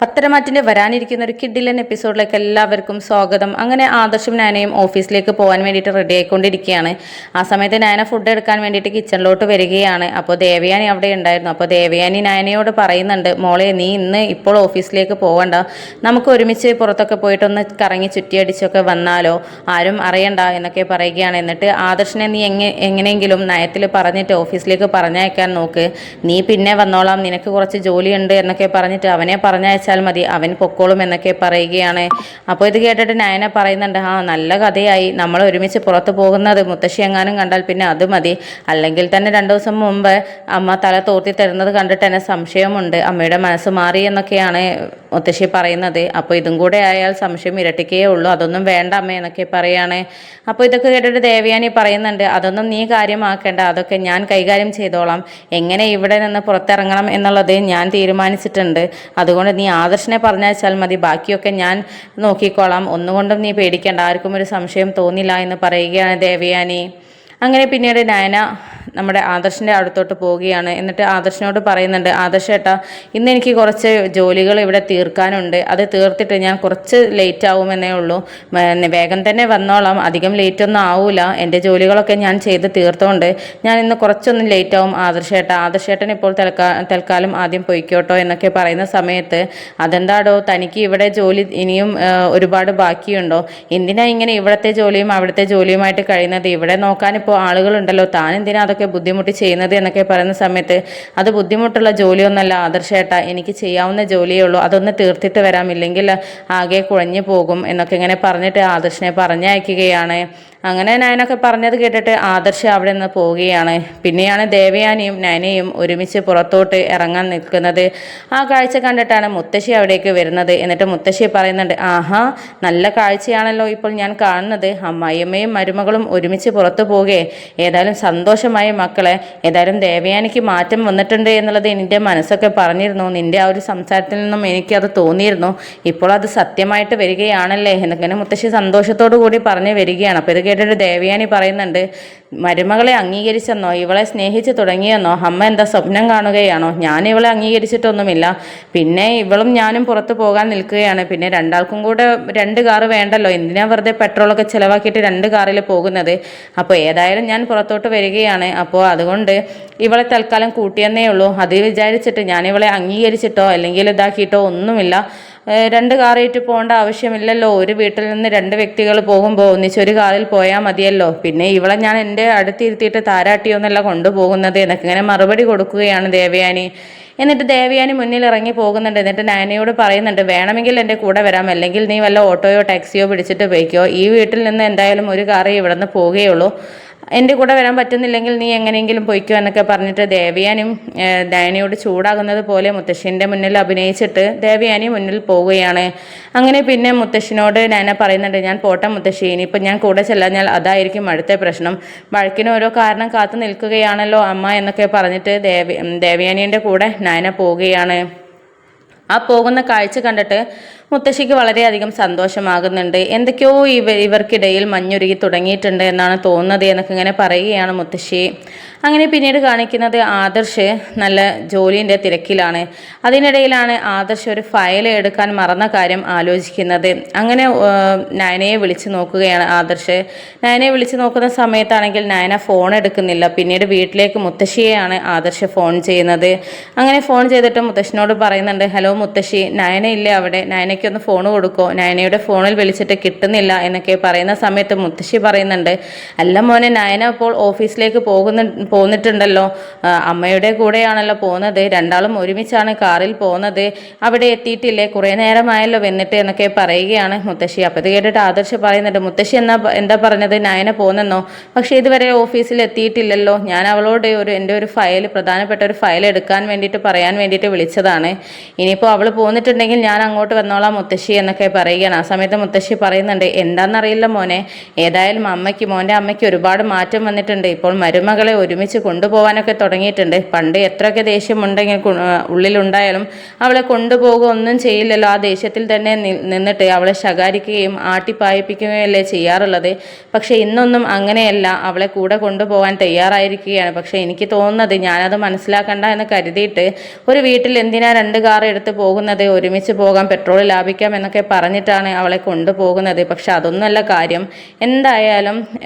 പത്തരമാറ്റിൻ്റെ വരാനിരിക്കുന്ന ഒരു കിഡിലൻ എപ്പിസോഡിലേക്ക് എല്ലാവർക്കും സ്വാഗതം. അങ്ങനെ ആദർശും നാനയും ഓഫീസിലേക്ക് പോകാൻ വേണ്ടിയിട്ട് റെഡി ആയിക്കൊണ്ടിരിക്കുകയാണ്. ആ സമയത്ത് നാന ഫുഡ് എടുക്കാൻ വേണ്ടിയിട്ട് കിച്ചണിലോട്ട് വരികയാണ്. അപ്പോൾ ദേവയാനി അവിടെ ഉണ്ടായിരുന്നു. അപ്പോൾ ദേവയാനി നാനയോട് പറയുന്നുണ്ട്, മോളെ നീ ഇന്ന് ഇപ്പോൾ ഓഫീസിലേക്ക് പോകണ്ട, നമുക്ക് ഒരുമിച്ച് പുറത്തൊക്കെ പോയിട്ടൊന്ന് കറങ്ങി ചുറ്റിയടിച്ചൊക്കെ വന്നാലോ, ആരും അറിയണ്ട എന്നൊക്കെ പറയുകയാണ്. എന്നിട്ട് ആദർശിനെ നീ എങ്ങനെയെങ്കിലും നയത്തിൽ പറഞ്ഞിട്ട് ഓഫീസിലേക്ക് പറഞ്ഞയക്കാൻ നോക്ക്, നീ പിന്നെ വന്നോളാം, നിനക്ക് കുറച്ച് ജോലിയുണ്ട് എന്നൊക്കെ പറഞ്ഞിട്ട് അവനെ പറഞ്ഞയച്ച മതി, അവൻ പൊക്കോളും എന്നൊക്കെ പറയുകയാണ്. അപ്പോൾ ഇത് കേട്ടിട്ട് നയന പറയുന്നുണ്ട്, നല്ല കഥയായി, നമ്മൾ ഒരുമിച്ച് പുറത്തു പോകുന്നത് മുത്തശ്ശി എങ്ങാനും കണ്ടാൽ പിന്നെ അത് മതി, അല്ലെങ്കിൽ തന്നെ 2 ദിവസം മുമ്പ് അമ്മ തല തോർത്തി തരുന്നത് കണ്ടിട്ട് എന്നെ സംശയമുണ്ട്, അമ്മയുടെ മനസ്സ് മാറി എന്നൊക്കെയാണ് മുത്തശ്ശി പറയുന്നത്. അപ്പോൾ ഇതും കൂടെ ആയാൽ സംശയം ഇരട്ടിക്കേ ഉള്ളൂ, അതൊന്നും വേണ്ട അമ്മ എന്നൊക്കെ പറയാണ്. അപ്പോൾ ഇതൊക്കെ കേട്ടിട്ട് ദേവയാനി പറയുന്നുണ്ട്, അതൊന്നും നീ കാര്യമാക്കേണ്ട, അതൊക്കെ ഞാൻ കൈകാര്യം ചെയ്തോളാം, എങ്ങനെ ഇവിടെ നിന്ന് പുറത്തിറങ്ങണം എന്നുള്ളത് ഞാൻ തീരുമാനിച്ചിട്ടുണ്ട്, അതുകൊണ്ട് നീ ആദർശിനെ പറഞ്ഞയച്ചാൽ മതി, ബാക്കിയൊക്കെ ഞാൻ നോക്കിക്കോളാം, ഒന്നുകൊണ്ടും നീ പേടിക്കേണ്ട, ആർക്കും ഒരു സംശയം തോന്നില്ല എന്ന് പറയുകയാണ് ദേവയാനി. അങ്ങനെ പിന്നീട് നയന നമ്മുടെ ആദർശിൻ്റെ അടുത്തോട്ട് പോവുകയാണ്. എന്നിട്ട് ആദർശിനോട് പറയുന്നുണ്ട്, ആദർശേട്ടാ ഇന്ന് എനിക്ക് കുറച്ച് ജോലികൾ ഇവിടെ തീർക്കാനുണ്ട്, അത് തീർത്തിട്ട് ഞാൻ കുറച്ച് ലേറ്റ് ആവുമെന്നേ ഉള്ളൂ, വേഗം തന്നെ വന്നോളാം, അധികം ലേറ്റ് ഒന്നും ആവില്ല, എൻ്റെ ജോലികളൊക്കെ ഞാൻ ചെയ്ത് തീർത്തോണ്ട് ഞാൻ ഇന്ന് കുറച്ചൊന്നും ലേറ്റ് ആവും ആദർശേട്ടൻ ഇപ്പോൾ തൽക്കാലം ആദ്യം പൊയ്ക്കോട്ടോ എന്നൊക്കെ പറയുന്ന സമയത്ത്, അതെന്താടോ തനിക്ക് ഇവിടെ ജോലി ഇനിയും ഒരുപാട് ബാക്കിയുണ്ടോ, എന്തിനാ ഇങ്ങനെ ഇവിടുത്തെ ജോലിയും അവിടുത്തെ ജോലിയുമായിട്ട് കഴിയുന്നത്, ഇവിടെ നോക്കാനിപ്പോൾ ആളുകളുണ്ടല്ലോ, താൻ എന്തിനാ അതൊക്കെ ബുദ്ധിമുട്ടി ചെയ്യുന്നത് എന്നൊക്കെ പറയുന്ന സമയത്ത്, അത് ബുദ്ധിമുട്ടുള്ള ജോലിയൊന്നല്ല ആദർശേട്ടാ, എനിക്ക് ചെയ്യാവുന്ന ജോലിയേ ഉള്ളൂ, അതൊന്ന് തീർത്തിട്ട് വരാം, ഇല്ലെങ്കിൽ ആകെ കുഴഞ്ഞു പോകും എന്നൊക്കെ ഇങ്ങനെ പറഞ്ഞിട്ട് ആദർശിനെ പറഞ്ഞയക്കുകയാണ്. അങ്ങനെ നയനൊക്കെ പറഞ്ഞത് കേട്ടിട്ട് ആദർശ് അവിടെ നിന്ന് പോവുകയാണ്. പിന്നെയാണ് ദേവയാനിയും നയനയും ഒരുമിച്ച് പുറത്തോട്ട് ഇറങ്ങാൻ നിൽക്കുന്നത്. ആ കാഴ്ച കണ്ടിട്ടാണ് മുത്തശ്ശി അവിടേക്ക് വരുന്നത്. എന്നിട്ട് മുത്തശ്ശി പറയുന്നുണ്ട്, ആഹാ നല്ല കാഴ്ചയാണല്ലോ ഇപ്പോൾ ഞാൻ കാണുന്നത്, അമ്മായിയമ്മയും മരുമകളും ഒരുമിച്ച് പുറത്തു പോകെ, ഏതായാലും സന്തോഷമായി മക്കളെ, ഏതായാലും ദേവയാനിക്ക് മാറ്റം വന്നിട്ടുണ്ട് എന്നുള്ളത് എൻ്റെ മനസ്സൊക്കെ പറഞ്ഞിരുന്നു, നിൻ്റെ ആ ഒരു സംസാരത്തിൽ നിന്നും എനിക്കത് തോന്നിയിരുന്നു, ഇപ്പോൾ അത് സത്യമായിട്ട് വരികയാണല്ലേ എന്നൊക്കെ മുത്തശ്ശി സന്തോഷത്തോടു കൂടി പറഞ്ഞു വരികയാണ്. അപ്പോൾ ഇത് കേട്ടിട്ട് ദേവയാനി പറയുന്നുണ്ട്, മരുമകളെ അംഗീകരിച്ചെന്നോ, ഇവളെ സ്നേഹിച്ച് തുടങ്ങിയെന്നോ, അമ്മ എന്താ സ്വപ്നം കാണുകയാണോ, ഞാൻ ഇവളെ അംഗീകരിച്ചിട്ടൊന്നുമില്ല, പിന്നെ ഇവളും ഞാനും പുറത്ത് പോകാൻ നിൽക്കുകയാണ്, പിന്നെ രണ്ടാൾക്കും കൂടെ 2 കാറ് വേണ്ടല്ലോ, എന്തിനാ വെറുതെ പെട്രോളൊക്കെ ചിലവാക്കിയിട്ട് 2 കാറിൽ പോകുന്നത്, അപ്പോൾ ഏതായാലും ഞാൻ പുറത്തോട്ട് വരികയാണ്, അപ്പോൾ അതുകൊണ്ട് ഇവളെ തൽക്കാലം കൂട്ടിയെന്നേ ഉള്ളൂ, അത് വിചാരിച്ചിട്ട് ഞാൻ ഇവളെ അംഗീകരിച്ചിട്ടോ അല്ലെങ്കിൽ ഇതാക്കിയിട്ടോ ഒന്നുമില്ല, 2 കാറായിട്ട് പോകേണ്ട ആവശ്യമില്ലല്ലോ, ഒരു വീട്ടിൽ നിന്ന് 2 വ്യക്തികൾ പോകുമ്പോൾ ഒന്നിച്ചൊരു കാറിൽ പോയാൽ മതിയല്ലോ, പിന്നെ ഇവളെ ഞാൻ എൻ്റെ അടുത്തിരുത്തിയിട്ട് താരാട്ടിയൊന്നല്ല കൊണ്ടുപോകുന്നത് എന്നൊക്കെ ഇങ്ങനെ മറുപടി കൊടുക്കുകയാണ് ദേവയാനി. എന്നിട്ട് ദേവയാനി മുന്നിൽ ഇറങ്ങി പോകുന്നുണ്ട്. എന്നിട്ട് നയനയോട് പറയുന്നുണ്ട്, വേണമെങ്കിൽ എൻ്റെ കൂടെ വരാം, അല്ലെങ്കിൽ നീ വല്ല ഓട്ടോയോ ടാക്സിയോ പിടിച്ചിട്ട് പോയിക്കോ, ഈ വീട്ടിൽ നിന്ന് എന്തായാലും ഒരു കാറേ ഇവിടെ നിന്ന് പോവുകയുള്ളൂ, എൻ്റെ കൂടെ വരാൻ പറ്റുന്നില്ലെങ്കിൽ നീ എങ്ങനെയെങ്കിലും പൊയ്ക്കോ എന്നൊക്കെ പറഞ്ഞിട്ട് ദേവയാനിയും നയനയോട് ചൂടാകുന്നത് പോലെ മുത്തശ്ശിൻ്റെ മുന്നിൽ അഭിനയിച്ചിട്ട് ദേവയാനി മുന്നിൽ പോവുകയാണ്. അങ്ങനെ പിന്നെ മുത്തശ്ശിനോട് നയന പറയുന്നുണ്ട്, ഞാൻ പോട്ടെ മുത്തശ്ശി, ഇനിയിപ്പോൾ ഞാൻ കൂടെ ചെല്ലാഞ്ഞാൽ അതായിരിക്കും അടുത്ത പ്രശ്നം, വഴക്കിന് ഓരോ കാരണം കാത്തു നിൽക്കുകയാണല്ലോ അമ്മ എന്നൊക്കെ പറഞ്ഞിട്ട് ദേവയാനീൻ്റെ കൂടെ നയന പോവുകയാണ്. ആ പോകുന്ന കാഴ്ച കണ്ടിട്ട് മുത്തശ്ശിക്ക് വളരെയധികം സന്തോഷമാകുന്നുണ്ട്. എന്തൊക്കെയോ ഇവർക്കിടയിൽ മഞ്ഞുരുകി തുടങ്ങിയിട്ടുണ്ട് എന്നാണ് തോന്നുന്നത് എന്നൊക്കെ ഇങ്ങനെ പറയുകയാണ് മുത്തശ്ശി. അങ്ങനെ പിന്നീട് കാണിക്കുന്നത് ആദർശ് നല്ല ജോലിൻ്റെ തിരക്കിലാണ്. അതിനിടയിലാണ് ആദർശ് ഒരു ഫയൽ എടുക്കാൻ മറന്ന കാര്യം ആലോചിക്കുന്നത്. അങ്ങനെ നയനയെ വിളിച്ചു നോക്കുകയാണ് ആദർശ്. നയനയെ വിളിച്ചു നോക്കുന്ന സമയത്താണെങ്കിൽ നയന ഫോൺ എടുക്കുന്നില്ല. പിന്നീട് വീട്ടിലേക്ക് മുത്തശ്ശിയെയാണ് ആദർശ് ഫോൺ ചെയ്യുന്നത്. അങ്ങനെ ഫോൺ ചെയ്തിട്ട് മുത്തശ്ശിനോട് പറയുന്നുണ്ട്, ഹലോ മുത്തശ്ശി, നയന ഇല്ലേ അവിടെ, നയനയ്ക്കൊന്ന് ഫോൺ കൊടുക്കോ, നയനയുടെ ഫോണിൽ വിളിച്ചിട്ട് കിട്ടുന്നില്ല എന്നൊക്കെ പറയുന്ന സമയത്ത് മുത്തശ്ശി പറയുന്നുണ്ട്, അല്ല മോനെ, നയന ഇപ്പോൾ ഓഫീസിലേക്ക് പോന്നിട്ടുണ്ടല്ലോ, അമ്മയുടെ കൂടെയാണല്ലോ പോകുന്നത്, രണ്ടാളും ഒരുമിച്ചാണ് കാറിൽ പോകുന്നത്, അവിടെ എത്തിയിട്ടില്ലേ, കുറേ നേരമായല്ലോ വന്നിട്ട് എന്നൊക്കെ പറയുകയാണ് മുത്തശ്ശി. അപ്പോൾ ഇത് കേട്ടിട്ട് ആദർശ് പറയുന്നുണ്ട്, മുത്തശ്ശി എന്താ പറഞ്ഞത്, നയന പോകുന്നെന്നോ, പക്ഷേ ഇതുവരെ ഓഫീസിൽ എത്തിയിട്ടില്ലല്ലോ, ഞാൻ അവളോട് എൻ്റെ ഒരു ഫയൽ, പ്രധാനപ്പെട്ട ഒരു ഫയൽ എടുക്കാൻ വേണ്ടിയിട്ട് പറയാൻ വേണ്ടിയിട്ട് വിളിച്ചതാണ്, ഇനിയിപ്പോൾ അവൾ പോന്നിട്ടുണ്ടെങ്കിൽ ഞാൻ അങ്ങോട്ട് വന്നോളാം വന്നോളാം മുത്തശ്ശി എന്നൊക്കെ പറയുകയാണ്. ആ സമയത്ത് മുത്തശ്ശി പറയുന്നുണ്ട്, എന്താണെന്നറിയില്ല മോനെ, ഏതായാലും മോൻ്റെ അമ്മയ്ക്ക് ഒരുപാട് മാറ്റം വന്നിട്ടുണ്ട്. ഇപ്പോൾ മരുമകളെ ഒരുമിച്ച് കൊണ്ടുപോകാനൊക്കെ തുടങ്ങിയിട്ടുണ്ട്. പണ്ട് എത്രയൊക്കെ ദേഷ്യമുണ്ടെങ്കിൽ ഉള്ളിലുണ്ടായാലും അവളെ കൊണ്ടുപോകുക ഒന്നും ചെയ്യില്ലല്ലോ. ആ ദേഷ്യത്തിൽ തന്നെ നിന്നിട്ട് അവളെ ശകാരിക്കുകയും ആട്ടിപ്പായിപ്പിക്കുകയല്ലേ ചെയ്യാറുള്ളത്. പക്ഷെ ഇന്നൊന്നും അങ്ങനെയല്ല, അവളെ കൂടെ കൊണ്ടുപോകാൻ തയ്യാറായിരിക്കുകയാണ്. പക്ഷെ എനിക്ക് തോന്നുന്നത് ഞാനത് മനസ്സിലാക്കണ്ട എന്ന് കരുതിയിട്ട് ഒരു വീട്ടിൽ എന്തിനാ 2 കാർ എടുത്ത് പോകുന്നത്, ഒരുമിച്ച് പോകാം, പെട്രോൾ ലാഭിക്കാം എന്നൊക്കെ പറഞ്ഞിട്ടാണ് അവളെ കൊണ്ടുപോകുന്നത്. പക്ഷെ അതൊന്നുമല്ല കാര്യം. എന്തായാലും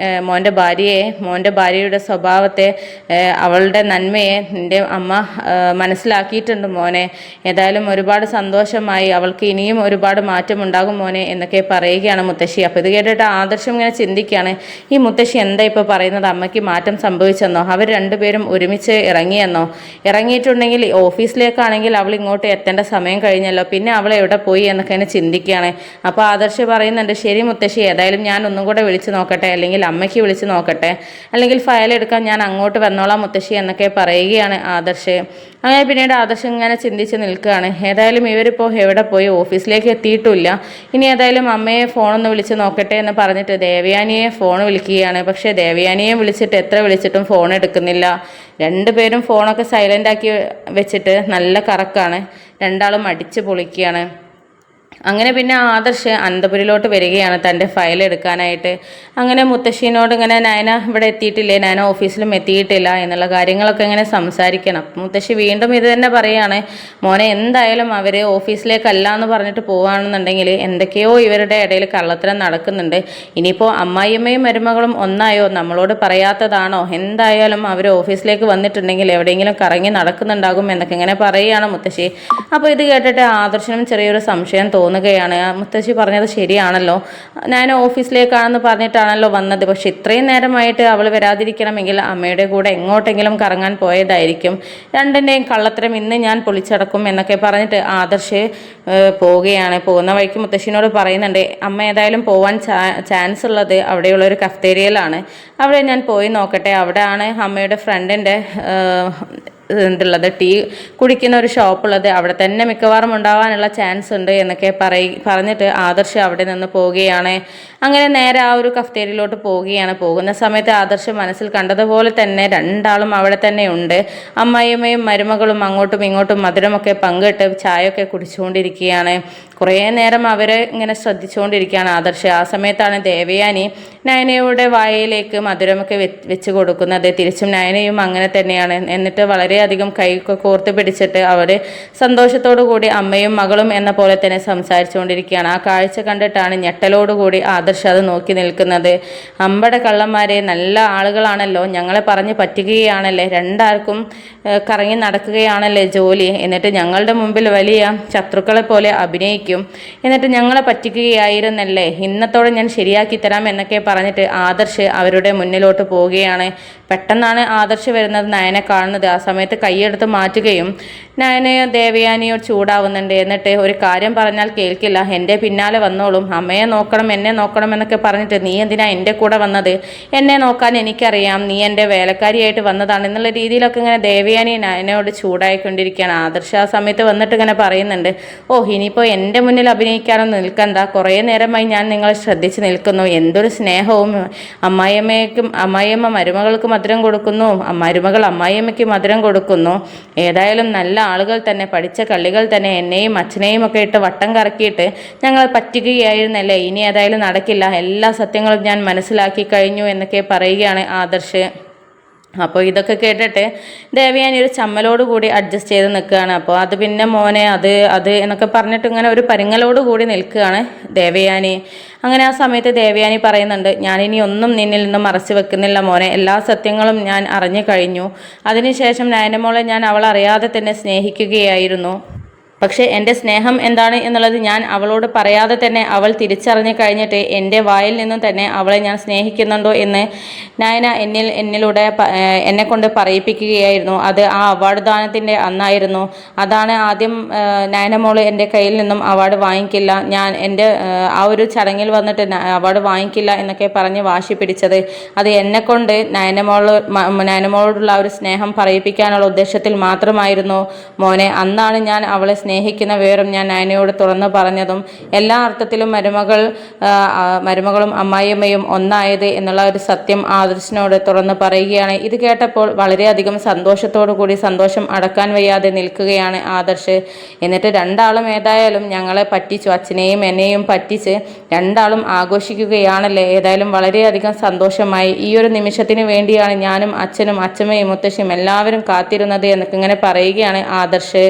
മോൻ്റെ ഭാര്യയുടെ സ്വഭാവത്തെ, അവളുടെ നന്മയെ നിൻ്റെ അമ്മ മനസ്സിലാക്കിയിട്ടുണ്ട് മോനെ. ഏതായാലും ഒരുപാട് സന്തോഷമായി, അവൾക്ക് ഇനിയും ഒരുപാട് മാറ്റം ഉണ്ടാകും മോനെ എന്നൊക്കെ പറയുകയാണ് മുത്തശ്ശി. അപ്പോൾ ഇത് കേട്ടിട്ട് ആദർശം ഇങ്ങനെ ചിന്തിക്കുകയാണ്, ഈ മുത്തശ്ശി എന്താ ഇപ്പോൾ പറയുന്നത്, അമ്മയ്ക്ക് മാറ്റം സംഭവിച്ചെന്നോ, അവർ രണ്ടുപേരും ഒരുമിച്ച് ഇറങ്ങിയെന്നോ? ഇറങ്ങിയിട്ടുണ്ടെങ്കിൽ ഓഫീസിലേക്കാണെങ്കിൽ അവൾ ഇങ്ങോട്ട് എത്തേണ്ട സമയം കഴിഞ്ഞല്ലോ, പിന്നെ അവൾ എവിടെ പോയി എന്നൊക്കെ എന്നെ ചിന്തിക്കുകയാണ്. അപ്പോൾ ആദർശ് പറയുന്നുണ്ട്, ശരി മുത്തശ്ശി, ഏതായാലും ഞാൻ ഒന്നും കൂടെ വിളിച്ച് നോക്കട്ടെ, അല്ലെങ്കിൽ അമ്മയ്ക്ക് വിളിച്ച് നോക്കട്ടെ, അല്ലെങ്കിൽ ഫയൽ എടുക്കാൻ ഞാൻ അങ്ങോട്ട് വന്നോളാം മുത്തശ്ശി എന്നൊക്കെ പറയുകയാണ് ആദർശ്. അങ്ങനെ പിന്നീട് ആദർശ് ഇങ്ങനെ ചിന്തിച്ച് നിൽക്കുകയാണ്. ഏതായാലും ഇവരിപ്പോൾ എവിടെ പോയി, ഓഫീസിലേക്ക് എത്തിയിട്ടില്ല. ഇനി ഏതായാലും അമ്മയെ ഫോണൊന്ന് വിളിച്ച് നോക്കട്ടെ എന്ന് പറഞ്ഞിട്ട് ദേവയാനിയെ ഫോൺ വിളിക്കുകയാണ്. പക്ഷേ ദേവയാനിയെ വിളിച്ചിട്ട് എത്ര വിളിച്ചിട്ടും ഫോൺ എടുക്കുന്നില്ല. രണ്ടുപേരും ഫോണൊക്കെ സൈലൻ്റ് ആക്കി വെച്ചിട്ട് നല്ല കറക്കാണ്, രണ്ടാളും അടിച്ച് പൊളിക്കുകയാണ്. അങ്ങനെ പിന്നെ ആദർശ് അനന്തപുരിയിലോട്ട് വരികയാണ് തൻ്റെ ഫയൽ എടുക്കാനായിട്ട്. അങ്ങനെ മുത്തശ്ശീനോട് ഇങ്ങനെ നയന ഇവിടെ എത്തിയിട്ടില്ലേ, നയന ഓഫീസിലും എത്തിയിട്ടില്ല എന്നുള്ള കാര്യങ്ങളൊക്കെ ഇങ്ങനെ സംസാരിക്കണം. മുത്തശ്ശി വീണ്ടും ഇത് തന്നെ പറയുകയാണ്, മോനെ എന്തായാലും അവർ ഓഫീസിലേക്കല്ല എന്ന് പറഞ്ഞിട്ട് പോവുകയാണെന്നുണ്ടെങ്കിൽ എന്തൊക്കെയോ ഇവരുടെ ഇടയിൽ കള്ളത്തരം നടക്കുന്നുണ്ട്. ഇനിയിപ്പോൾ അമ്മായിയമ്മയും മരുമകളും ഒന്നായോ, നമ്മളോട് പറയാത്തതാണോ? എന്തായാലും അവർ ഓഫീസിലേക്ക് വന്നിട്ടുണ്ടെങ്കിൽ എവിടെയെങ്കിലും കറങ്ങി നടക്കുന്നുണ്ടാകും എന്നൊക്കെ ഇങ്ങനെ പറയുകയാണ് മുത്തശ്ശി. അപ്പോൾ ഇത് കേട്ടിട്ട് ആദർശനും ചെറിയൊരു സംശയം തോന്നുകയാണ്. മുത്തശ്ശി പറഞ്ഞത് ശരിയാണല്ലോ, ഞാൻ ഓഫീസിലേക്കാണെന്ന് പറഞ്ഞിട്ടാണല്ലോ വന്നത്. പക്ഷെ ഇത്രയും നേരമായിട്ട് അവൾ വരാതിരിക്കണമെങ്കിൽ അമ്മയുടെ കൂടെ എങ്ങോട്ടെങ്കിലും കറങ്ങാൻ പോയതായിരിക്കും. രണ്ടിൻ്റെയും കള്ളത്തരം ഇന്ന് ഞാൻ പൊളിച്ചടക്കും എന്നൊക്കെ പറഞ്ഞിട്ട് ആദർശ് പോവുകയാണ്. പോകുന്ന വഴിക്ക് മുത്തശ്ശിനോട് പറയുന്നുണ്ട്, അമ്മ ഏതായാലും പോവാൻ ചാൻസ് ഉള്ളത് അവിടെയുള്ള ഒരു കഫ്തേരിയയിലാണ്, അവിടെ ഞാൻ പോയി നോക്കട്ടെ. അവിടെയാണ് അമ്മയുടെ ഫ്രണ്ടിൻ്റെ എന്തുള്ളത്, ടീ കുടിക്കുന്ന ഒരു ഷോപ്പുള്ളത്, അവിടെ തന്നെ മിക്കവാറും ഉണ്ടാവാനുള്ള ചാൻസ് ഉണ്ട് എന്നൊക്കെ പറഞ്ഞിട്ട് ആദർശ് അവിടെ നിന്ന് പോവുകയാണ്. അങ്ങനെ നേരെ ആ ഒരു കഫ്തേരിയയിലോട്ട് പോവുകയാണ്. പോകുന്ന സമയത്ത് ആദർശ് മനസ്സിൽ കണ്ടതുപോലെ തന്നെ രണ്ടാളും അവിടെ തന്നെ ഉണ്ട്. അമ്മായിയമ്മയും മരുമകളും അങ്ങോട്ടും ഇങ്ങോട്ടും മധുരമൊക്കെ പങ്കിട്ട് ചായയൊക്കെ കുടിച്ചുകൊണ്ടിരിക്കുകയാണ്. കുറേ നേരം അവരെ ഇങ്ങനെ ശ്രദ്ധിച്ചുകൊണ്ടിരിക്കുകയാണ് ആദർശ്. ആ സമയത്താണ് ദേവയാനി നയനയുടെ വായയിലേക്ക് മധുരമൊക്കെ വെച്ച് കൊടുക്കുന്നത്. തിരിച്ചും നയനയും അങ്ങനെ തന്നെയാണ്. എന്നിട്ട് വളരെയധികം കൈയൊക്കെ കോർത്ത് പിടിച്ചിട്ട് അവർ സന്തോഷത്തോടു കൂടി അമ്മയും മകളും എന്ന പോലെ തന്നെ സംസാരിച്ചുകൊണ്ടിരിക്കുകയാണ്. ആ കാഴ്ച കണ്ടിട്ടാണ് ഞെട്ടലോടുകൂടി ആദർശ് അത് നോക്കി നിൽക്കുന്നത്. അമ്പട കള്ളന്മാരെ, നല്ല ആളുകളാണല്ലോ, ഞങ്ങളെ പറഞ്ഞ് പറ്റുകയാണല്ലേ, രണ്ടാർക്കും കറങ്ങി നടക്കുകയാണല്ലേ ജോലി, എന്നിട്ട് ഞങ്ങളുടെ മുമ്പിൽ വലിയ ശത്രുക്കളെ പോലെ അഭിനയിക്കും, എന്നിട്ട് ഞങ്ങളെ പറ്റിക്കുകയായിരുന്നല്ലേ, ഇന്നത്തോടെ ഞാൻ ശരിയാക്കി തരാം എന്നൊക്കെ പറഞ്ഞിട്ട് ആദർശ് അവരുടെ മുന്നിലോട്ട് പോവുകയാണ്. പെട്ടെന്നാണ് ആദർശ് വരുന്നത് നയനെ കാണുന്നത്. ആ സമയത്ത് കൈയെടുത്ത് മാറ്റുകയും നയനയോ ദേവയാനിയോ ചൂടാവുന്നുണ്ട്. എന്നിട്ട് ഒരു കാര്യം പറഞ്ഞാൽ കേൾക്കില്ല, എൻ്റെ പിന്നാലെ വന്നോളും, അമ്മയെ നോക്കണം എന്നെ നോക്കണം എന്നൊക്കെ പറഞ്ഞിട്ട് നീ എന്തിനാ എൻ്റെ കൂടെ വന്നത്, എന്നെ നോക്കാൻ എനിക്കറിയാം, നീ എൻ്റെ വേലക്കാരിയായിട്ട് വന്നതാണ് എന്നുള്ള രീതിയിലൊക്കെ ഇങ്ങനെ ദേവയാനി നയനയോട് ചൂടായിക്കൊണ്ടിരിക്കുകയാണ്. ആദർശ് ആ സമയത്ത് വന്നിട്ട് ഇങ്ങനെ പറയുന്നുണ്ട്, ഓ ഇനിയിപ്പോൾ എൻ്റെ മുന്നിൽ അഭിനയിക്കാനൊന്നും നിൽക്കണ്ട, കുറേ നേരമായി ഞാൻ നിങ്ങളെ ശ്രദ്ധിച്ച് നിൽക്കുന്നു, എന്തൊരു സ്നേഹവും, അമ്മായിയമ്മ മരുമകൾക്ക് മധുരം കൊടുക്കുന്നു, മരുമകൾ അമ്മായിയമ്മയ്ക്ക് മധുരം കൊടുക്കുന്നു. ഏതായാലും നല്ല ആളുകൾ തന്നെ, പഠിച്ച കള്ളികൾ തന്നെ എന്നെയും അച്ഛനെയും ഒക്കെ ഇട്ട് വട്ടം കറക്കിയിട്ട് ഞങ്ങൾ പറ്റുകയായിരുന്നല്ലേ, ഇനി ഏതായാലും നടക്കില്ല, എല്ലാ സത്യങ്ങളും ഞാൻ മനസ്സിലാക്കി കഴിഞ്ഞു എന്നൊക്കെ പറയുകയാണ് ആദർശ്. അപ്പോൾ ഇതൊക്കെ കേട്ടിട്ട് ദേവയാനി ഒരു ചമ്മലോട് കൂടി അഡ്ജസ്റ്റ് ചെയ്ത് നിൽക്കുകയാണ്. അപ്പോൾ അത് പിന്നെ മോനെ അത് എന്നൊക്കെ പറഞ്ഞിട്ട് ഇങ്ങനെ ഒരു പരിങ്ങലോട് കൂടി നിൽക്കുകയാണ് ദേവയാനി. അങ്ങനെ ആ സമയത്ത് ദേവയാനി പറയുന്നുണ്ട്, ഞാനിനി ഒന്നും നിന്നിൽ നിന്നും മറച്ചു വെക്കുന്നില്ല മോനെ, എല്ലാ സത്യങ്ങളും ഞാൻ അറിഞ്ഞു കഴിഞ്ഞു. അതിനുശേഷം നയനമോളെ ഞാൻ അവൾ അറിയാതെ തന്നെ സ്നേഹിക്കുകയായിരുന്നു. പക്ഷേ എൻ്റെ സ്നേഹം എന്താണ് എന്നുള്ളത് ഞാൻ അവളോട് പറയാതെ തന്നെ അവൾ തിരിച്ചറിഞ്ഞു കഴിഞ്ഞിട്ട് എൻ്റെ വായിൽ നിന്നും തന്നെ അവളെ ഞാൻ സ്നേഹിക്കുന്നുണ്ടോ എന്ന് നയന എന്നിലൂടെ എന്നെ കൊണ്ട് പറയിപ്പിക്കുകയായിരുന്നു. അത് ആ അവാർഡ് ദാനത്തിൻ്റെ അന്നായിരുന്നു. അതാണ് ആദ്യം നയനമോള് എൻ്റെ കയ്യിൽ നിന്നും അവാർഡ് വാങ്ങിക്കില്ല, ഞാൻ എൻ്റെ ആ ഒരു ചടങ്ങിൽ വന്നിട്ട് അവാർഡ് വാങ്ങിക്കില്ല എന്നൊക്കെ പറഞ്ഞ് വാശി പിടിച്ചത്. അത് എന്നെക്കൊണ്ട് നയനമോളോടുള്ള ഒരു സ്നേഹം പറയിപ്പിക്കാനുള്ള ഉദ്ദേശത്തിൽ മാത്രമായിരുന്നു മോനെ. അന്നാണ് ഞാൻ അവളെ സ്നേഹിക്കുന്ന വിവരം ഞാൻ നയനയോട് തുറന്നു പറഞ്ഞതും എല്ലാ അർത്ഥത്തിലും മരുമകളും അമ്മായിയമ്മയും ഒന്നായത് എന്നുള്ള ഒരു സത്യം ആദർശിനോട് തുറന്നു പറയുകയാണ്. ഇത് കേട്ടപ്പോൾ വളരെയധികം സന്തോഷത്തോടു കൂടി സന്തോഷം അടക്കാൻ വയ്യാതെ നിൽക്കുകയാണ് ആദർശ്. എന്നിട്ട് രണ്ടാളും ഏതായാലും ഞങ്ങളെ പറ്റിച്ചു, അച്ഛനെയും എന്നെയും പറ്റിച്ച് രണ്ടാളും ആഘോഷിക്കുകയാണല്ലേ. ഏതായാലും വളരെയധികം സന്തോഷമായി. ഈ ഒരു നിമിഷത്തിന് വേണ്ടിയാണ് ഞാനും അച്ഛനും അച്ഛമ്മയും മുത്തശ്ശിയും എല്ലാവരും കാത്തിരുന്നത് എന്നൊക്കെ ഇങ്ങനെ പറയുകയാണ് ആദർശ്.